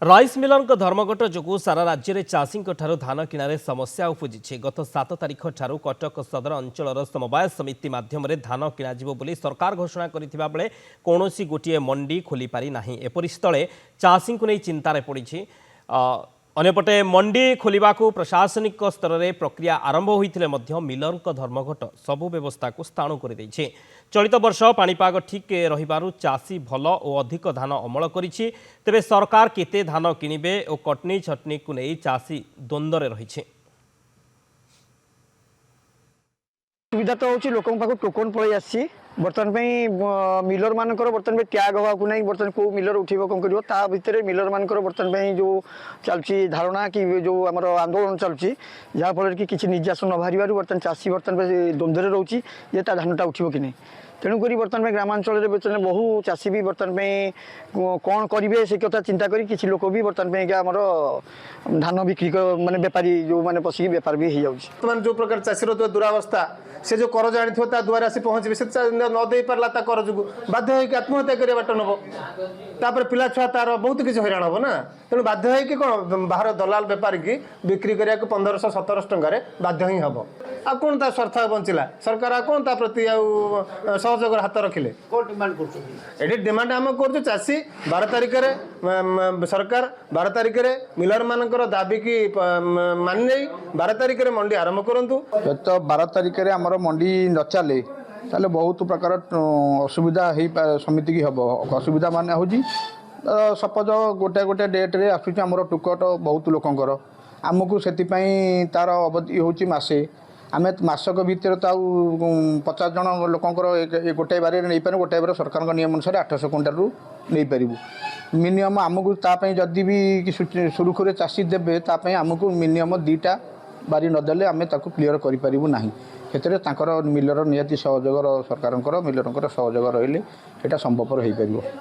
Rice Miller धर्मघट जो सारा राज्य में चाषी धान किणारे समस्या उपजी गत 7 तारिख ठारू कटक सदर अंचल समवाय समिति माध्यम धान किण सरकार घोषणा करथिबा बेले कौनसी गोटे मंडी खोली पारि नाही। एपरि स्थले चाषी को नहीं चिंतार पड़ी। अन्यपटे मंडी खोलने को प्रशासनिक स्तर में प्रक्रिया आरंभ होते मिलर धर्मघट सबु व्यवस्था को स्थाणु कर चलित वर्ष पाणीपाग ठीक रहिबारु चाषी भल और अधिक धान अमल करिछि। तेबे सरकार केते धान किनिबे और कटनी छटनी को नहीं चाषी द्वंद्व रही। सुविधा तो होची लोक पाक टोकन पळै आसी बर्तन मिलर मानकर बर्तन टैग हवा को नहीं बर्तन को मिलर उठिबो कौन करिवो ता भितर मिलर मानकर बर्तन जो चलची धारणा कि जो आमर आंदोलन चलची जहाँ फल कि किसी निजास न बाहर बर्तन चाषी बर्तन द्वंद्व रोचे ये धानटा उठिबो कि नहीं। तेणुक बर्तन में ग्रामांचल बर्तन बहु चाषी भी बर्तन में कौन करेंगे से कथा चिंता करी किसी लोक भी बर्तन में आमर धान बिक्री माने बेपारी जो माने पशिक बेपार भी हो जाए। जो प्रकार चाषीर दुरावस्था से जो कर जानी द्वार आसी पहुँचे से न दे पारा कर जो बाध्य होकर आत्महत्या करने बाट नब तापर पिला छुआ तार बहुत किसी हैरान हम ना। तेणु बाध्य होकर कौन बाहर दलाल बेपारी की बिक्री करने को 1500-1700 टंकार बाध्य ही हम आ कौन ता स्वार्थ बंचला सरकार आ कौन ता प्रति सहयोग हाथ रखिले ये डिमांड आम कर चाषी 12 तारिख सरकार 12 तारिख मिलर मानकर दाबी की मानि नहीं 12 तारिख मंडी आरंभ करूँ। तो 12 तारिख आमर मंडी न चले ताले बहुत प्रकार असुविधा समिति की हम असुविधा मान हो सपोज गोटे गोटे डेट्रे आसूँ आमर टुकट बहुत लोकंर आमको से तार अवधि होची मासे आम मासक भितर तो 50 जन लोकंर गोटे बारे नहीं पारे गोटे बार सरकार नियम अनुसार 800 क्विंटाल नहीं पारू मिनिमम आमको तापाई जदि भी सुरुखुरे चाषी देवे तापाई आमको मिनिमम 2टा बारी नदेले आम क्लीयर करूँ ना। से मिलर निहाती सहयोग सरकार मिलर सहयोग रही संभवपर हो पार।